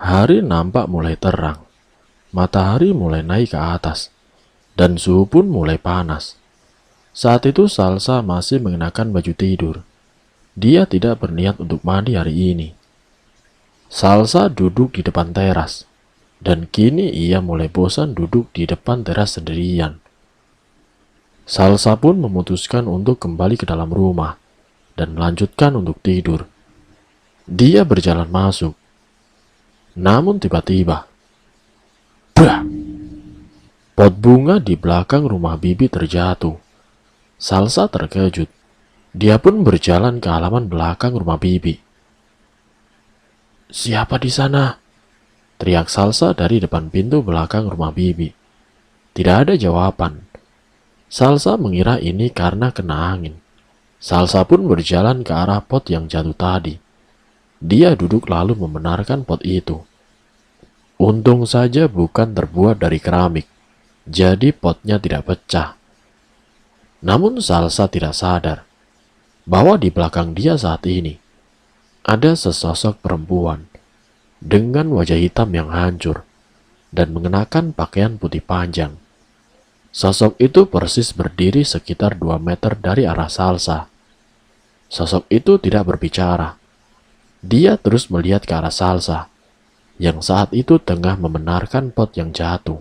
Hari nampak mulai terang, matahari mulai naik ke atas, dan suhu pun mulai panas. Saat itu Salsa masih mengenakan baju tidur. Dia tidak berniat untuk mandi hari ini. Salsa duduk di depan teras, dan kini ia mulai bosan duduk di depan teras sendirian. Salsa pun memutuskan untuk kembali ke dalam rumah dan melanjutkan untuk tidur. Dia berjalan masuk, namun tiba-tiba, brak! Pot bunga di belakang rumah bibi terjatuh. Salsa terkejut. Dia pun berjalan ke halaman belakang rumah bibi. "Siapa di sana?" teriak Salsa dari depan pintu belakang rumah bibi. Tidak ada jawaban. Salsa mengira ini karena kena angin. Salsa pun berjalan ke arah pot yang jatuh tadi. Dia duduk lalu membenarkan pot itu. Untung saja bukan terbuat dari keramik, jadi potnya tidak pecah. Namun Salsa tidak sadar bahwa di belakang dia saat ini ada sesosok perempuan dengan wajah hitam yang hancur dan mengenakan pakaian putih panjang. Sosok itu persis berdiri sekitar 2 meter dari arah Salsa. Sosok itu tidak berbicara. Dia terus melihat ke arah Salsa, yang saat itu tengah membenarkan pot yang jatuh.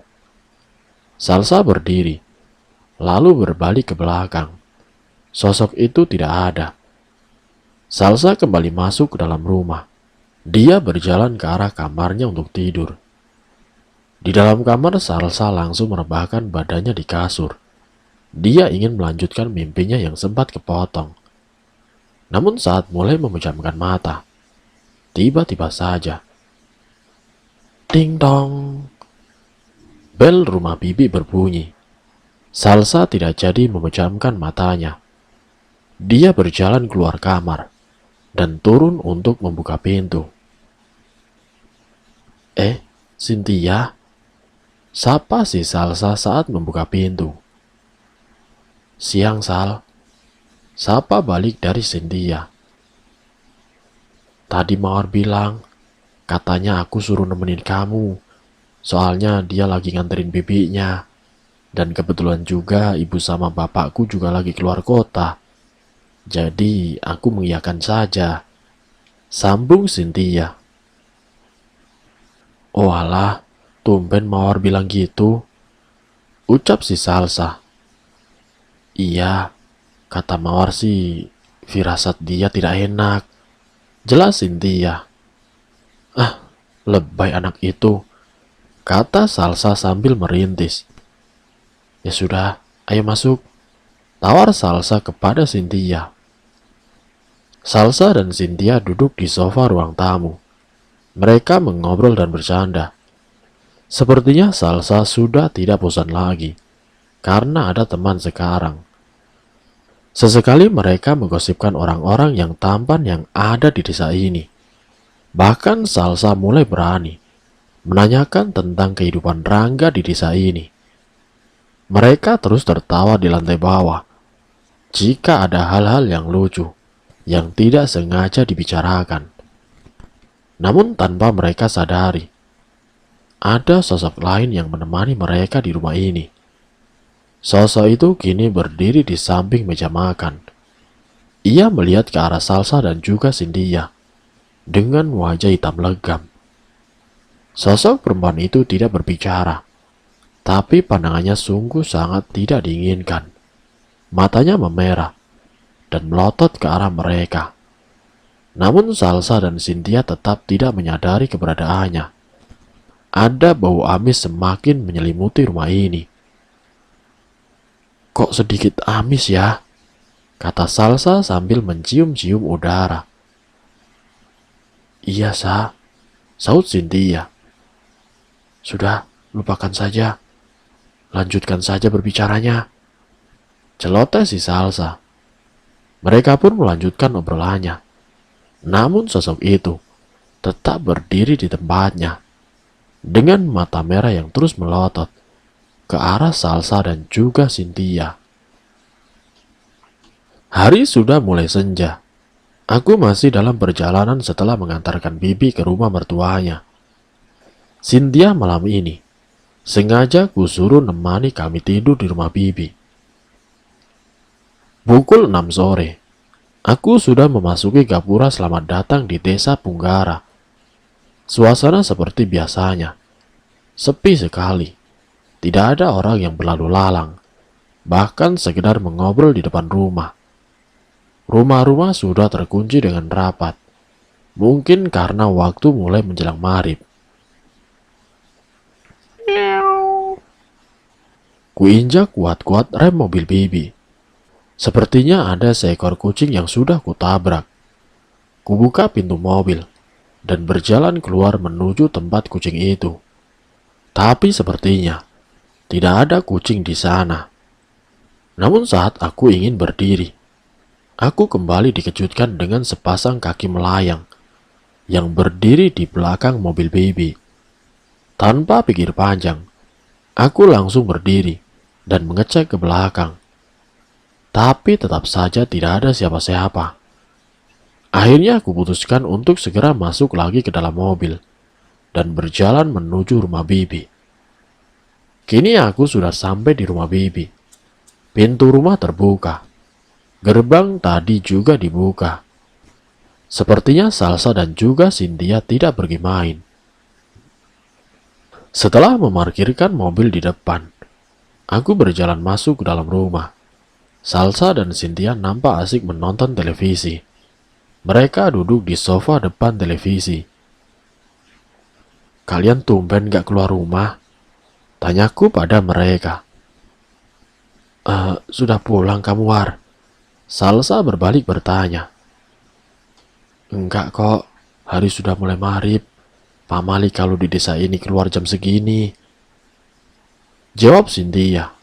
Salsa berdiri, lalu berbalik ke belakang. Sosok itu tidak ada. Salsa kembali masuk ke dalam rumah. Dia berjalan ke arah kamarnya untuk tidur. Di dalam kamar, Salsa langsung merebahkan badannya di kasur. Dia ingin melanjutkan mimpinya yang sempat kepotong. Namun saat mulai memejamkan mata, tiba-tiba saja, ding dong, bel rumah bibi berbunyi. Salsa tidak jadi memejamkan matanya. Dia berjalan keluar kamar dan turun untuk membuka pintu. Cynthia? Sapa si Salsa saat membuka pintu. "Siang, Sal." Sapa balik dari Cynthia. "Tadi Mawar bilang, katanya aku suruh nemenin kamu. Soalnya dia lagi nganterin bibinya. Dan kebetulan juga ibu sama bapakku juga lagi keluar kota. Jadi aku mengiyakan saja," sambung Cynthia. "Oh alah, tumben Mawar bilang gitu," ucap si Salsa. "Iya, kata Mawar sih, firasat dia tidak enak," jelas Cynthia. "Ah, lebay anak itu," kata Salsa sambil merintis. "Ya sudah, ayo masuk," tawar Salsa kepada Cynthia. Salsa dan Cynthia duduk di sofa ruang tamu. Mereka mengobrol dan bercanda. Sepertinya Salsa sudah tidak bosan lagi, karena ada teman sekarang. Sesekali mereka menggosipkan orang-orang yang tampan yang ada di desa ini. Bahkan Salsa mulai berani menanyakan tentang kehidupan Rangga di desa ini. Mereka terus tertawa di lantai bawah jika ada hal-hal yang lucu yang tidak sengaja dibicarakan. Namun tanpa mereka sadari, ada sosok lain yang menemani mereka di rumah ini. Sosok itu kini berdiri di samping meja makan. Ia melihat ke arah Salsa dan juga Cynthia dengan wajah hitam legam. Sosok perempuan itu tidak berbicara, tapi pandangannya sungguh sangat tidak diinginkan. Matanya memerah dan melotot ke arah mereka. Namun Salsa dan Cynthia tetap tidak menyadari keberadaannya. Ada bau amis semakin menyelimuti rumah ini. "Kok sedikit amis ya?" kata Salsa sambil mencium-cium udara. "Iya, saut Cynthia. "Sudah, lupakan saja. Lanjutkan saja berbicaranya," celoteh si Salsa. Mereka pun melanjutkan obrolannya. Namun sosok itu tetap berdiri di tempatnya, dengan mata merah yang terus melotot ke arah Salsa dan juga Cynthia. Hari sudah mulai senja. Aku masih dalam perjalanan setelah mengantarkan bibi ke rumah mertuanya. Cynthia malam ini sengaja kusuruh nemani kami tidur di rumah bibi. Pukul 6 sore, aku sudah memasuki gapura selamat datang di desa Punggara. Suasana seperti biasanya, sepi sekali. Tidak ada orang yang berlalu lalang, bahkan sekedar mengobrol di depan rumah. Rumah-rumah sudah terkunci dengan rapat, mungkin karena waktu mulai menjelang maghrib. Kuinjak kuat-kuat rem mobil bibi. Sepertinya ada seekor kucing yang sudah kutabrak. Kubuka pintu mobil dan berjalan keluar menuju tempat kucing itu. Tapi sepertinya tidak ada kucing di sana. Namun saat aku ingin berdiri, aku kembali dikejutkan dengan sepasang kaki melayang yang berdiri di belakang mobil bibi. Tanpa pikir panjang, aku langsung berdiri dan mengecek ke belakang. Tapi tetap saja tidak ada siapa-siapa. Akhirnya aku putuskan untuk segera masuk lagi ke dalam mobil dan berjalan menuju rumah bibi. Kini aku sudah sampai di rumah bibi. Pintu rumah terbuka. Gerbang tadi juga dibuka. Sepertinya Salsa dan juga Cynthia tidak pergi main. Setelah memarkirkan mobil di depan, aku berjalan masuk ke dalam rumah. Salsa dan Cynthia nampak asik menonton televisi. Mereka duduk di sofa depan televisi. "Kalian tumben gak keluar rumah?" tanyaku pada mereka. Sudah pulang kamu, War?" Salsa berbalik bertanya. "Enggak kok, hari sudah mulai maghrib. Pamali kalau di desa ini keluar jam segini," jawab Cynthia.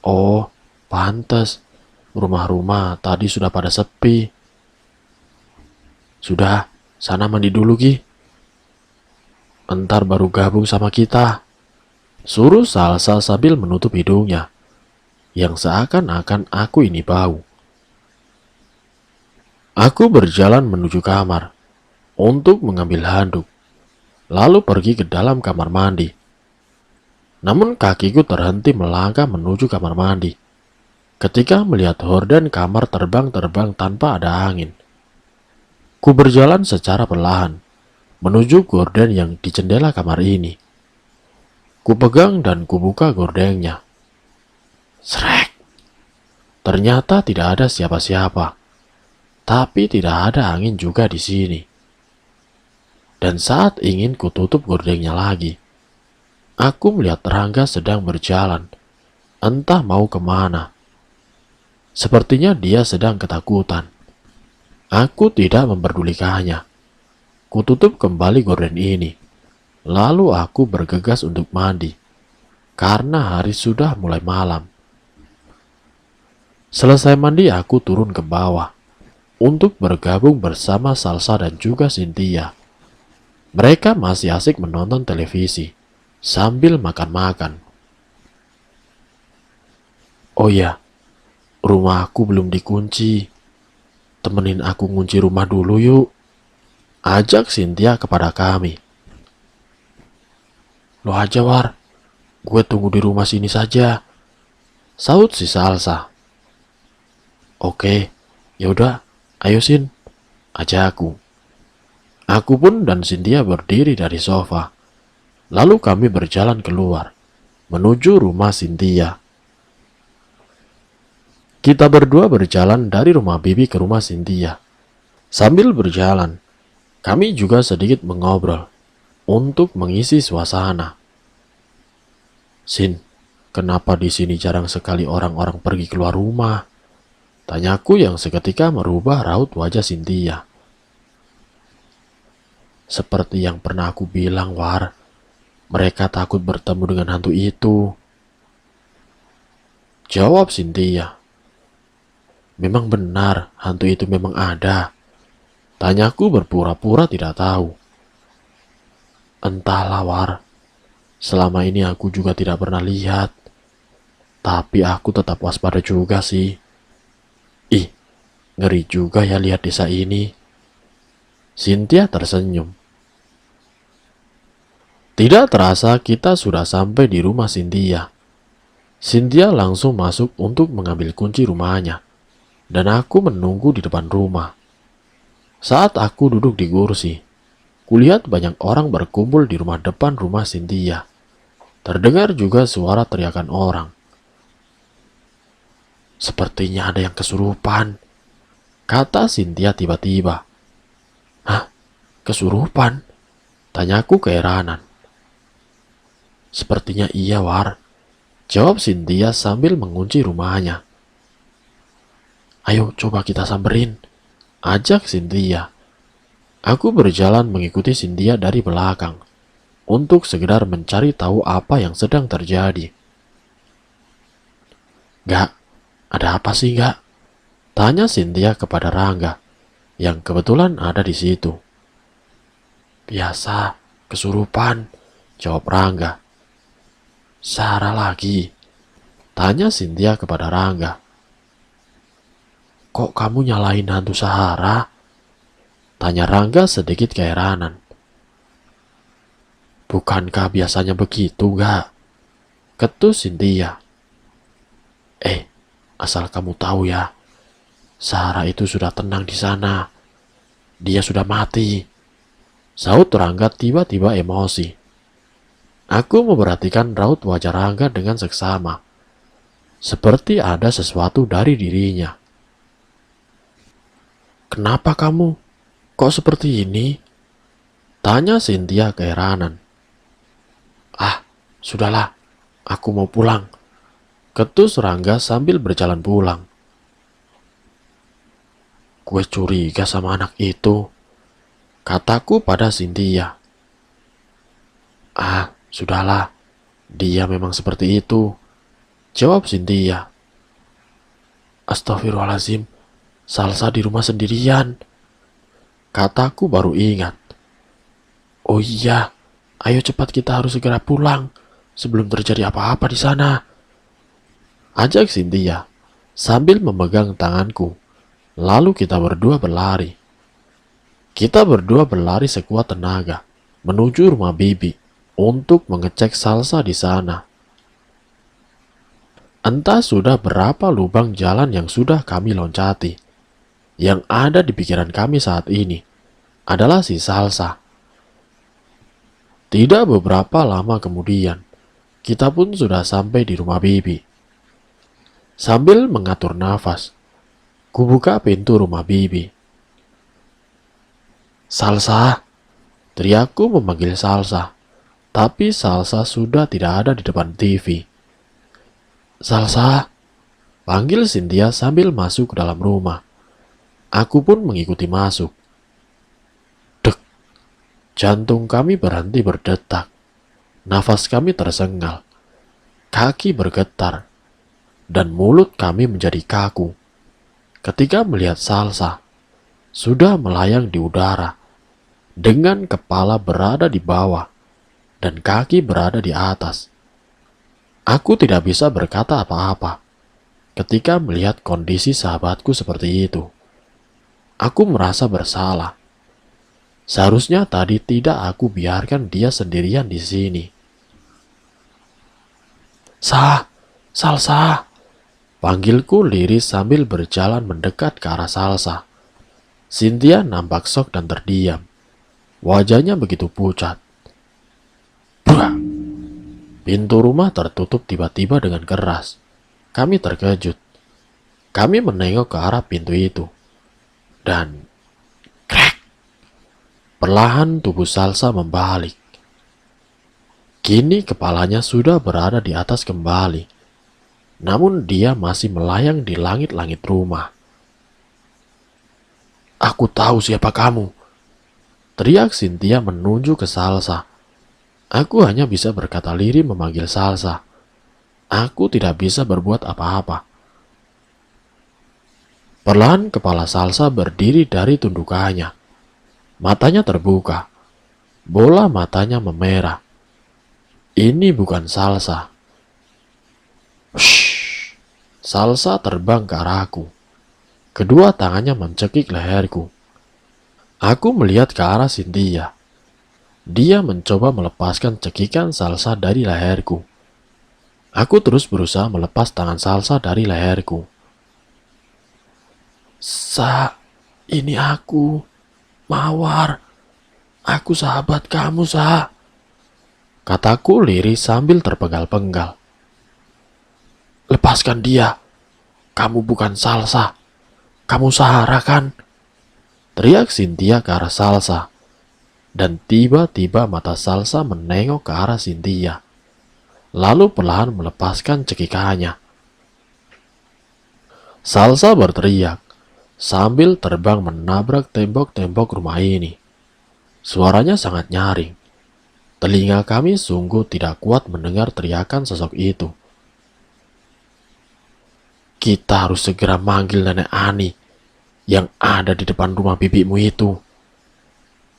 "Oh, pantes. Rumah-rumah tadi sudah pada sepi. Sudah, sana mandi dulu, Ki. Entar baru gabung sama kita," suruh Salsa sambil menutup hidungnya, yang seakan-akan aku ini bau. Aku berjalan menuju kamar untuk mengambil handuk, lalu pergi ke dalam kamar mandi. Namun kakiku terhenti melangkah menuju kamar mandi ketika melihat horden kamar terbang-terbang tanpa ada angin. Ku berjalan secara perlahan menuju gorden yang di jendela kamar ini. Ku pegang dan kubuka gordennya. Srek! Ternyata tidak ada siapa-siapa. Tapi tidak ada angin juga di sini. Dan saat ingin kututup gordengnya lagi, aku melihat Rangga sedang berjalan, entah mau kemana. Sepertinya dia sedang ketakutan. Aku tidak memperdulikannya. Kututup kembali gorden ini, lalu aku bergegas untuk mandi, karena hari sudah mulai malam. Selesai mandi, aku turun ke bawah untuk bergabung bersama Salsa dan juga Cynthia. Mereka masih asik menonton televisi sambil makan-makan. "Oh ya, rumah aku belum dikunci. Temenin aku ngunci rumah dulu yuk," ajak Cynthia kepada kami. "Lo aja, War. Gue tunggu di rumah sini saja," saut si Salsa. "Oke, yaudah, ayo Sin," ajakku. Aku pun dan Cynthia berdiri dari sofa. Lalu kami berjalan keluar menuju rumah Cynthia. Kita berdua berjalan dari rumah bibi ke rumah Cynthia. Sambil berjalan, kami juga sedikit mengobrol untuk mengisi suasana. "Sin, kenapa di sini jarang sekali orang-orang pergi keluar rumah?" tanyaku yang seketika merubah raut wajah Cynthia. "Seperti yang pernah aku bilang, War, mereka takut bertemu dengan hantu itu," jawab Cynthia. "Memang benar, hantu itu memang ada?" tanyaku berpura-pura tidak tahu. "Entahlah, War. Selama ini aku juga tidak pernah lihat. Tapi aku tetap waspada juga sih. Ih, ngeri juga ya lihat desa ini." Cynthia tersenyum. Tidak terasa kita sudah sampai di rumah Cynthia. Cynthia langsung masuk untuk mengambil kunci rumahnya, dan aku menunggu di depan rumah. Saat aku duduk di kursi, kulihat banyak orang berkumpul di rumah depan rumah Cynthia. Terdengar juga suara teriakan orang. Sepertinya ada yang kesurupan, kata Cynthia tiba-tiba. Hah? Kesurupan? Tanyaku keheranan. Sepertinya iya, War, jawab Cynthia sambil mengunci rumahnya. Ayo coba kita samberin, ajak Cynthia. Aku berjalan mengikuti Cynthia dari belakang untuk sekedar mencari tahu apa yang sedang terjadi. Gak, ada apa sih gak? Tanya Cynthia kepada Rangga yang kebetulan ada di situ. Biasa, kesurupan, jawab Rangga. Sarah lagi, tanya Cynthia kepada Rangga. Kok kamu nyalain hantu Sahara? Tanya Rangga sedikit keheranan. Bukankah biasanya begitu, gak? Ketus Cynthia. Asal kamu tahu ya, Sarah itu sudah tenang di sana. Dia sudah mati. Saut Rangga tiba-tiba emosi. Aku memperhatikan raut wajah Rangga dengan seksama. Seperti ada sesuatu dari dirinya. Kenapa kamu? Kok seperti ini? Tanya Cynthia keheranan. Sudahlah, aku mau pulang. Ketus Rangga sambil berjalan pulang. Gue curiga sama anak itu, kataku pada Cynthia. Sudahlah, dia memang seperti itu, jawab Cynthia. Astagfirullahaladzim, Salsa di rumah sendirian, kataku baru ingat. Oh iya, ayo cepat kita harus segera pulang sebelum terjadi apa-apa di sana, ajak Cynthia sambil memegang tanganku. Lalu kita berdua berlari. Kita berdua berlari sekuat tenaga menuju rumah Bibi untuk mengecek Salsa di sana. Entah sudah berapa lubang jalan yang sudah kami loncati. Yang ada di pikiran kami saat ini adalah si Salsa. Tidak beberapa lama kemudian, kita pun sudah sampai di rumah Bibi. Sambil mengatur nafas, kubuka pintu rumah Bibi. Salsa, teriakku memanggil Salsa, tapi Salsa sudah tidak ada di depan TV. Salsa, panggil Cynthia sambil masuk ke dalam rumah. Aku pun mengikuti masuk. Dek, jantung kami berhenti berdetak. Nafas kami tersengal. Kaki bergetar. Dan mulut kami menjadi kaku ketika melihat Salsa sudah melayang di udara dengan kepala berada di bawah dan kaki berada di atas. Aku tidak bisa berkata apa-apa ketika melihat kondisi sahabatku seperti itu. Aku merasa bersalah. Seharusnya tadi tidak aku biarkan dia sendirian di sini. Salsa, panggilku liris sambil berjalan mendekat ke arah Salsa. Cynthia nampak shock dan terdiam. Wajahnya begitu pucat. Buah! Pintu rumah tertutup tiba-tiba dengan keras. Kami terkejut. Kami menengok ke arah pintu itu. Dan krek! Perlahan tubuh Salsa membalik. Kini kepalanya sudah berada di atas kembali. Namun dia masih melayang di langit-langit rumah. Aku tahu siapa kamu, teriak Cynthia menunjuk ke Salsa. Aku hanya bisa berkata lirih memanggil Salsa. Aku tidak bisa berbuat apa-apa. Perlahan kepala Salsa berdiri dari tundukannya. Matanya terbuka. Bola matanya memerah. Ini bukan Salsa. Shh. Salsa terbang ke arahku. Kedua tangannya mencekik leherku. Aku melihat ke arah Cynthia. Dia mencoba melepaskan cekikan Salsa dari leherku. Aku terus berusaha melepas tangan Salsa dari leherku. Sa, ini aku, Mawar. Aku sahabat kamu, Sa. Kataku lirih sambil terpenggal-penggal. Lepaskan dia. Kamu bukan Salsa. Kamu Sahara kan? Teriak Cynthia ke arah Salsa. Dan tiba-tiba mata Salsa menengok ke arah Cynthia. Lalu perlahan melepaskan cekikannya. Salsa berteriak sambil terbang menabrak tembok-tembok rumah ini. Suaranya sangat nyaring. Telinga kami sungguh tidak kuat mendengar teriakan sosok itu. Kita harus segera manggil Nenek Ani yang ada di depan rumah bibimu itu.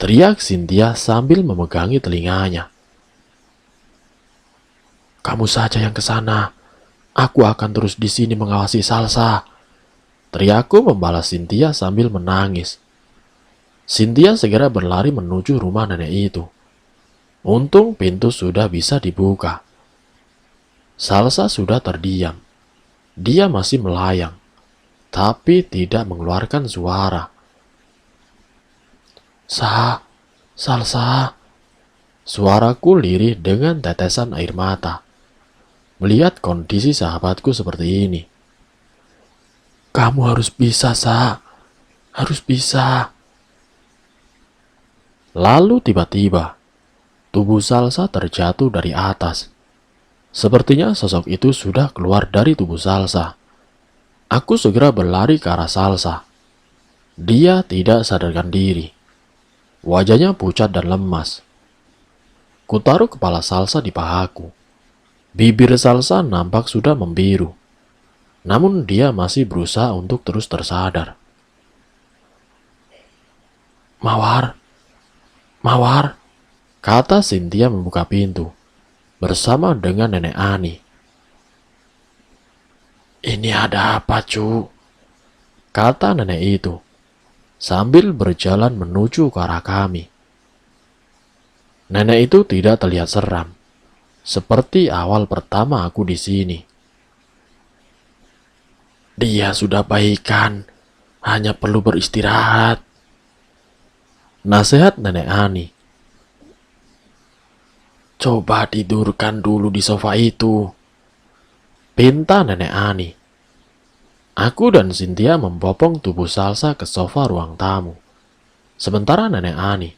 Teriak Cynthia sambil memegangi telinganya. Kamu saja yang ke sana. Aku akan terus di sini mengawasi Salsa. Teriakku membalas Cynthia sambil menangis. Cynthia segera berlari menuju rumah nenek itu. Untung pintu sudah bisa dibuka. Salsa sudah terdiam. Dia masih melayang, tapi tidak mengeluarkan suara. Salsa. Suaraku lirih dengan tetesan air mata. Melihat kondisi sahabatku seperti ini. Kamu harus bisa, Harus bisa. Lalu tiba-tiba, tubuh Salsa terjatuh dari atas. Sepertinya sosok itu sudah keluar dari tubuh Salsa. Aku segera berlari ke arah Salsa. Dia tidak sadarkan diri. Wajahnya pucat dan lemas. Kutaruh kepala Salsa di pahaku. Bibir Salsa nampak sudah membiru. Namun dia masih berusaha untuk terus tersadar. Mawar, kata Cynthia membuka pintu bersama dengan Nenek Ani. Ini ada apa, cu? Kata nenek itu sambil berjalan menuju ke arah kami. Nenek itu tidak terlihat seram, seperti awal pertama aku di sini. Dia sudah baikan, hanya perlu beristirahat. Nasihat Nenek Ani. Coba tidurkan dulu di sofa itu, pinta Nenek Ani. Aku dan Cynthia membopong tubuh Salsa ke sofa ruang tamu. Sementara Nenek Ani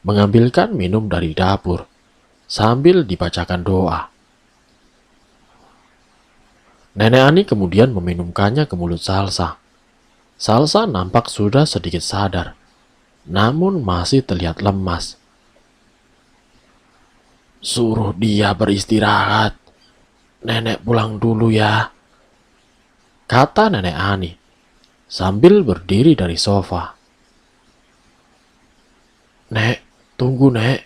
mengambilkan minum dari dapur sambil dibacakan doa. Nenek Ani kemudian meminumkannya ke mulut Salsa. Salsa nampak sudah sedikit sadar, namun masih terlihat lemas. Suruh dia beristirahat. Nenek pulang dulu ya, kata Nenek Ani sambil berdiri dari sofa. Nek, tunggu Nek,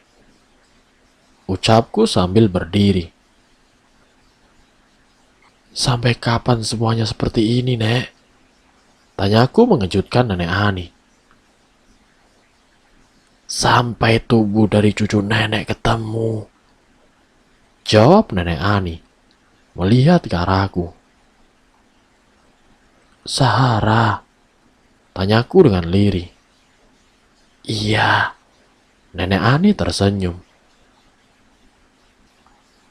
ucapku sambil berdiri. Sampai kapan semuanya seperti ini, Nek? Tanyaku mengejutkan Nenek Ani. Sampai tubuh dari cucu nenek ketemu, jawab Nenek Ani melihat ke arahku. Sahara, tanyaku dengan lirih. Iya, Nenek Ani tersenyum.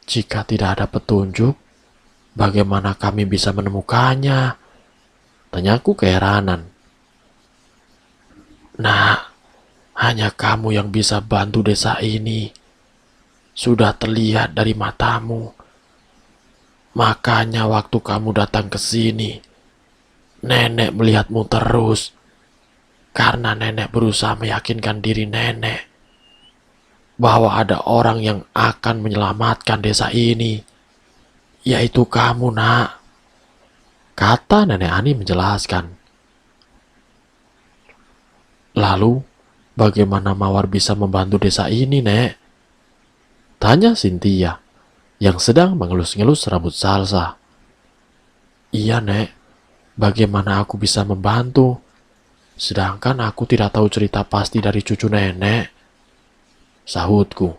Jika tidak ada petunjuk, bagaimana kami bisa menemukannya? Tanyaku keheranan. Nah, hanya kamu yang bisa bantu desa ini. Sudah terlihat dari matamu. Makanya waktu kamu datang ke sini, nenek melihatmu terus. Karena nenek berusaha meyakinkan diri nenek bahwa ada orang yang akan menyelamatkan desa ini, yaitu kamu, Nak, kata Nenek Ani menjelaskan. Lalu, bagaimana Mawar bisa membantu desa ini, Nek? Tanya Cynthia yang sedang mengelus-ngelus rambut Salsa. Iya, Nek, bagaimana aku bisa membantu? Sedangkan aku tidak tahu cerita pasti dari cucu nenek. sahutku.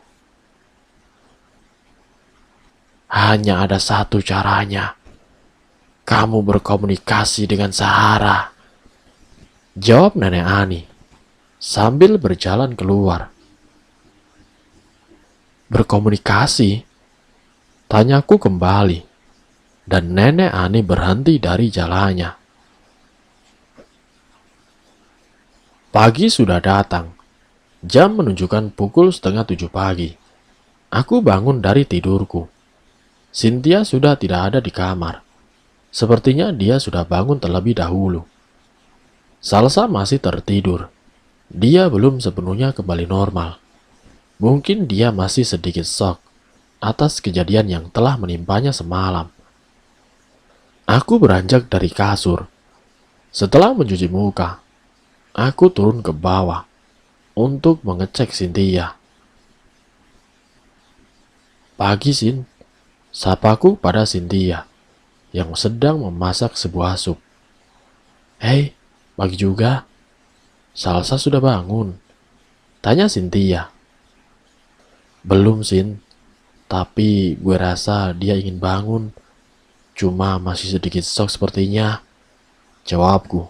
Hanya ada satu caranya. Kamu berkomunikasi dengan Sahara, jawab Nenek Ani sambil berjalan keluar. Berkomunikasi? Tanyaku kembali, dan Nenek Ani berhenti dari jalannya. Pagi sudah datang. Jam menunjukkan pukul 6:30 pagi. Aku bangun dari tidurku. Cynthia sudah tidak ada di kamar. Sepertinya dia sudah bangun terlebih dahulu. Salsa masih tertidur. Dia belum sepenuhnya kembali normal. Mungkin dia masih sedikit shock atas kejadian yang telah menimpanya semalam. Aku beranjak dari kasur. Setelah mencuci muka, aku turun ke bawah untuk mengecek Cynthia. Pagi, Sin. Sapaku pada Cynthia yang sedang memasak sebuah sup. Hei, pagi juga. Salsa sudah bangun? Tanya Cynthia. Belum, Sin. Tapi gue rasa dia ingin bangun. Cuma masih sedikit shock sepertinya. Jawabku.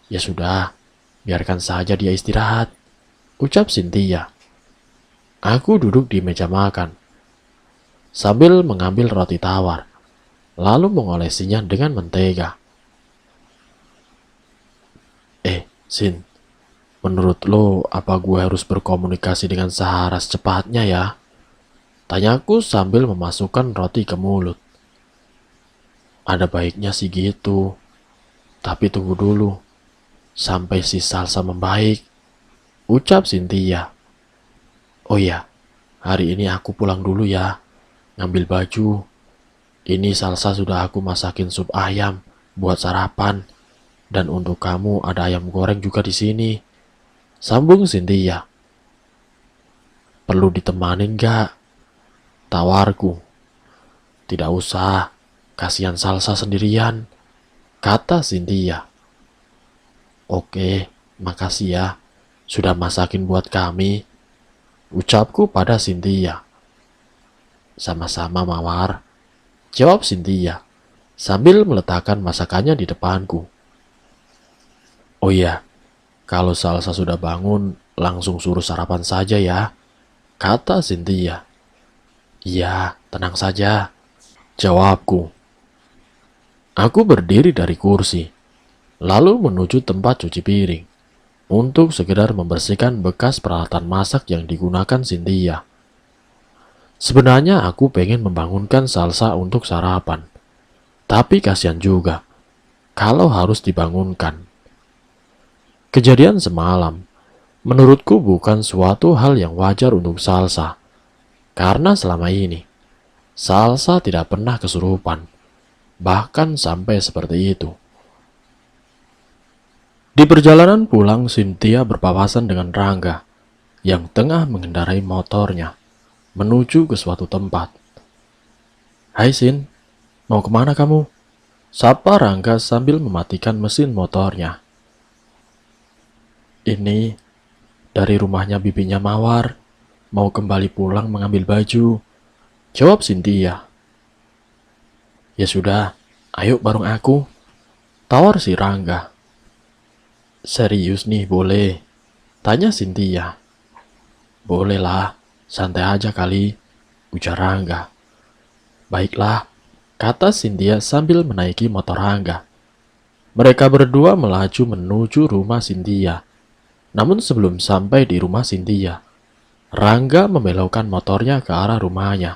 Ya sudah, biarkan saja dia istirahat. Ucap Cynthia. Aku duduk di meja makan sambil mengambil roti tawar, lalu mengolesinya dengan mentega. Sin, menurut lo apa gue harus berkomunikasi dengan Sahara secepatnya ya? Tanyaku sambil memasukkan roti ke mulut. Ada baiknya sih gitu, tapi tunggu dulu, sampai si Salsa membaik, ucap Cynthia. Oh iya, hari ini aku pulang dulu ya, ngambil baju. Ini Salsa sudah aku masakin sup ayam buat sarapan. Dan untuk kamu ada ayam goreng juga di sini. Sambung Cynthia. Perlu ditemanin gak? Tawarku. Tidak usah, kasihan Salsa sendirian, kata Cynthia. Oke, makasih ya, sudah masakin buat kami, ucapku pada Cynthia. Sama-sama Mawar, jawab Cynthia, sambil meletakkan masakannya di depanku. Oh iya, kalau Salsa sudah bangun, langsung suruh sarapan saja ya, kata Cynthia. Iya, tenang saja, jawabku. Aku berdiri dari kursi, lalu menuju tempat cuci piring, untuk sekedar membersihkan bekas peralatan masak yang digunakan Cynthia. Sebenarnya aku pengen membangunkan Salsa untuk sarapan, tapi kasihan juga kalau harus dibangunkan. Kejadian semalam, menurutku bukan suatu hal yang wajar untuk Salsa, karena selama ini, Salsa tidak pernah kesurupan, bahkan sampai seperti itu. Di perjalanan pulang, Cynthia berpapasan dengan Rangga, yang tengah mengendarai motornya, menuju ke suatu tempat. Hai Sin, mau kemana kamu? Sapa Rangga sambil mematikan mesin motornya. Ini dari rumahnya bibinya Mawar, mau kembali pulang mengambil baju, jawab Cynthia. Ya sudah, ayo bareng aku, tawar si Rangga. Serius nih boleh? Tanya Cynthia. Boleh lah, santai aja kali, ujar Rangga. Baiklah, kata Cynthia sambil menaiki motor Rangga. Mereka berdua melaju menuju rumah Cynthia. Namun sebelum sampai di rumah Cynthia, Rangga membelokkan motornya ke arah rumahnya.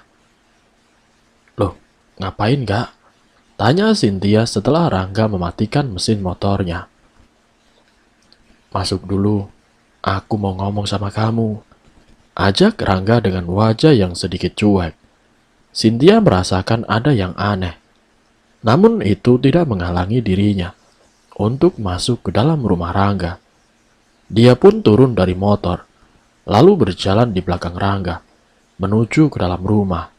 Loh, ngapain gak? Tanya Cynthia setelah Rangga mematikan mesin motornya. Masuk dulu, aku mau ngomong sama kamu, ajak Rangga dengan wajah yang sedikit cuek. Cynthia merasakan ada yang aneh, namun itu tidak menghalangi dirinya untuk masuk ke dalam rumah Rangga. Dia pun turun dari motor, lalu berjalan di belakang Rangga, menuju ke dalam rumah.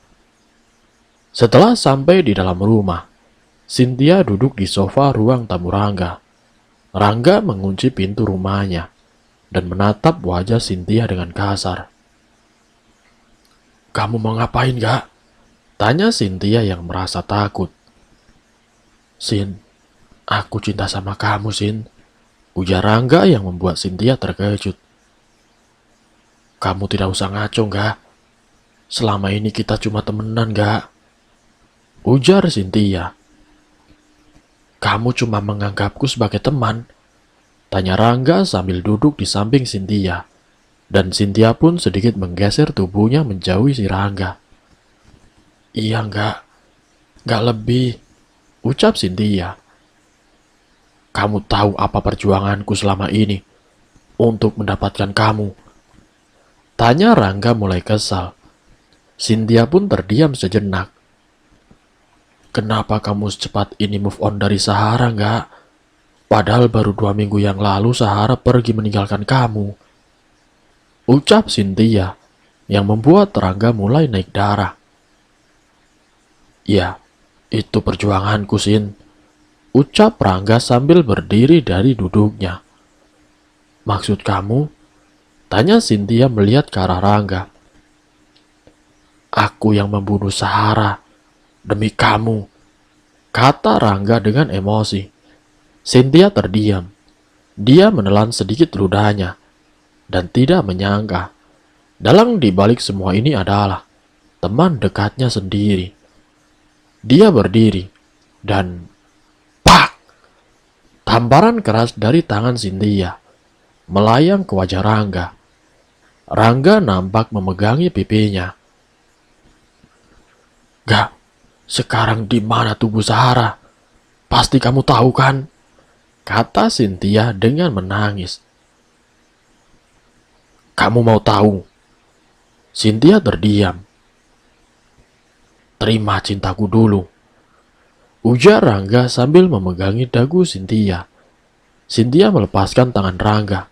Setelah sampai di dalam rumah, Cynthia duduk di sofa ruang tamu Rangga. Rangga mengunci pintu rumahnya, dan menatap wajah Cynthia dengan kasar. Kamu mau ngapain gak? Tanya Cynthia yang merasa takut. Sin, aku cinta sama kamu, Sin. Ujar Rangga yang membuat Cynthia terkejut. Kamu tidak usah ngaco, gak? Selama ini kita cuma temenan, gak? Ujar Cynthia. Kamu cuma menganggapku sebagai teman? Tanya Rangga sambil duduk di samping Cynthia. Dan Cynthia pun sedikit menggeser tubuhnya menjauhi si Rangga. Iya enggak lebih, ucap Cynthia. Kamu tahu apa perjuanganku selama ini untuk mendapatkan kamu? Tanya Rangga mulai kesal. Cynthia pun terdiam sejenak. Kenapa kamu secepat ini move on dari Sahara enggak? Padahal baru 2 minggu yang lalu Sahara pergi meninggalkan kamu. Ucap Cynthia yang membuat Rangga mulai naik darah. Ya, itu perjuanganku, Sin. Ucap Rangga sambil berdiri dari duduknya. Maksud kamu? Tanya Cynthia melihat ke arah Rangga. Aku yang membunuh Sahara demi kamu, kata Rangga dengan emosi. Cynthia terdiam. Dia menelan sedikit ludahnya dan tidak menyangka dalang dibalik semua ini adalah teman dekatnya sendiri. Dia berdiri dan pak! Tamparan keras dari tangan Cynthia melayang ke wajah Rangga. Rangga nampak memegangi pipinya. Gak, sekarang di mana tubuh Sahara? Pasti kamu tahu kan? Kata Cynthia dengan menangis. Kamu mau tahu? Cynthia terdiam. Terima cintaku dulu, ujar Rangga sambil memegangi dagu Cynthia. Cynthia melepaskan tangan Rangga.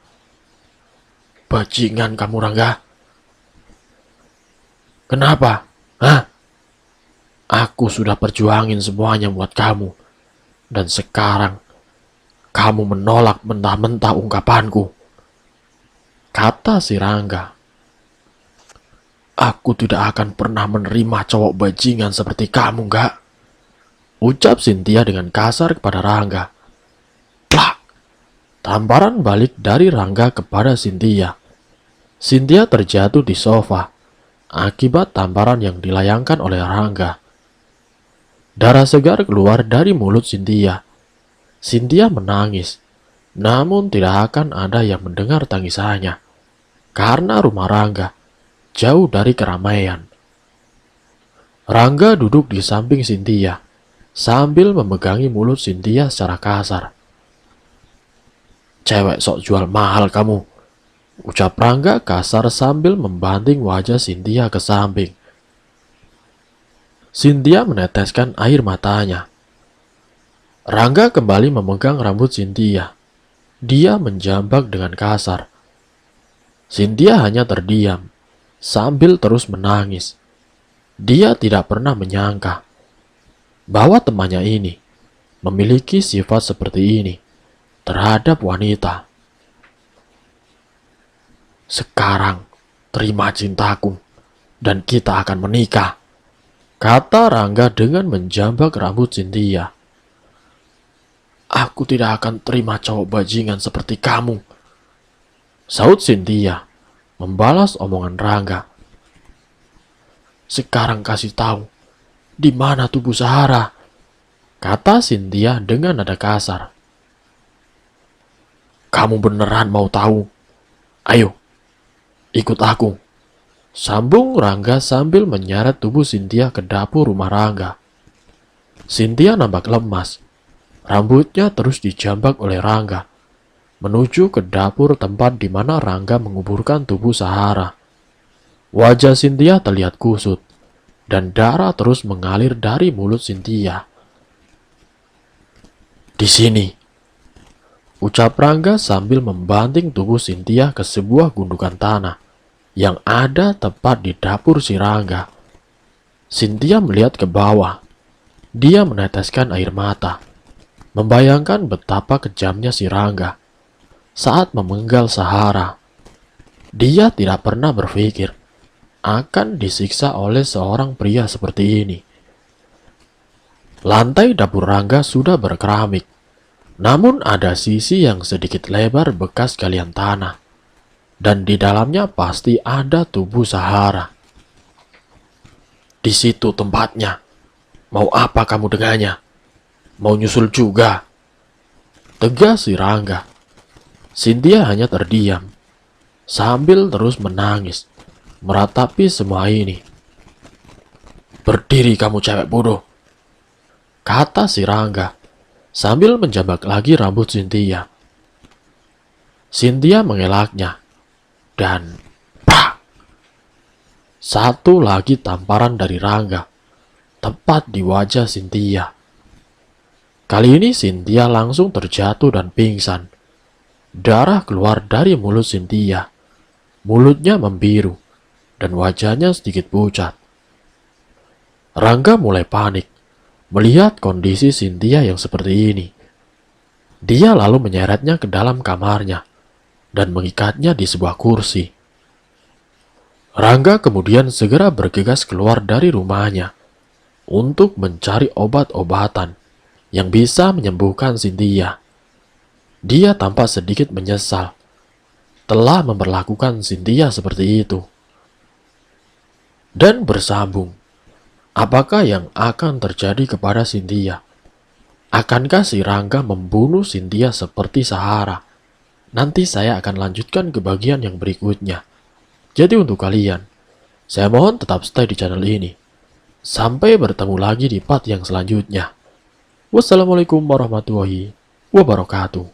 Bajingan kamu, Rangga. Kenapa? Hah? Aku sudah perjuangin semuanya buat kamu. Dan sekarang kamu menolak mentah-mentah ungkapanku, kata si Rangga. Aku tidak akan pernah menerima cowok bajingan seperti kamu, gak? Ucap Cynthia dengan kasar kepada Rangga. Plak! Tamparan balik dari Rangga kepada Cynthia. Cynthia terjatuh di sofa akibat tamparan yang dilayangkan oleh Rangga. Darah segar keluar dari mulut Cynthia. Cynthia menangis, namun tidak akan ada yang mendengar tangisannya, karena rumah Rangga jauh dari keramaian. Rangga duduk di samping Cynthia, sambil memegangi mulut Cynthia secara kasar. Cewek sok jual mahal kamu, ucap Rangga kasar sambil membanting wajah Cynthia ke samping. Cynthia meneteskan air matanya. Rangga kembali memegang rambut Cynthia. Dia menjambak dengan kasar. Cynthia hanya terdiam, sambil terus menangis. Dia tidak pernah menyangka bahwa temannya ini memiliki sifat seperti ini terhadap wanita. Sekarang, terima cintaku, dan kita akan menikah, kata Rangga dengan menjambak rambut Cynthia. Aku tidak akan terima cowok bajingan seperti kamu, saut Cynthia, membalas omongan Rangga. Sekarang kasih tahu, di mana tubuh Sahara, kata Cynthia dengan nada kasar. Kamu beneran mau tahu? Ayo, ikut aku, sambung Rangga sambil menyeret tubuh Cynthia ke dapur rumah Rangga. Cynthia nampak lemas. Rambutnya terus dijambak oleh Rangga, menuju ke dapur tempat di mana Rangga menguburkan tubuh Sahara. Wajah Cynthia terlihat kusut, dan darah terus mengalir dari mulut Cynthia. Di sini, ucap Rangga sambil membanting tubuh Cynthia ke sebuah gundukan tanah yang ada tepat di dapur si Rangga. Cynthia melihat ke bawah. Dia meneteskan air mata, membayangkan betapa kejamnya si Rangga saat memenggal Sahara. Dia tidak pernah berpikir akan disiksa oleh seorang pria seperti ini. Lantai dapur Rangga sudah berkeramik, namun ada sisi yang sedikit lebar bekas galian tanah, dan di dalamnya pasti ada tubuh Sahara. Di situ tempatnya. Mau apa kamu dengannya? Mau nyusul juga? Tegas si Rangga. Cynthia hanya terdiam, sambil terus menangis, meratapi semua ini. Berdiri kamu cewek bodoh, kata si Rangga, sambil menjambak lagi rambut Cynthia. Cynthia mengelaknya, dan pak! Satu lagi tamparan dari Rangga, tepat di wajah Cynthia. Kali ini Cynthia langsung terjatuh dan pingsan. Darah keluar dari mulut Cynthia. Mulutnya membiru, dan wajahnya sedikit pucat. Rangga mulai panik melihat kondisi Cynthia yang seperti ini. Dia lalu menyeretnya ke dalam kamarnya dan mengikatnya di sebuah kursi. Rangga kemudian segera bergegas keluar dari rumahnya untuk mencari obat-obatan yang bisa menyembuhkan Cynthia. Dia tampak sedikit menyesal telah memperlakukan Cynthia seperti itu. Dan bersambung, apakah yang akan terjadi kepada Cynthia? Akankah si Rangga membunuh Cynthia seperti Sahara? Nanti saya akan lanjutkan ke bagian yang berikutnya. Jadi untuk kalian, saya mohon tetap stay di channel ini. Sampai bertemu lagi di part yang selanjutnya. Wassalamualaikum warahmatullahi wabarakatuh.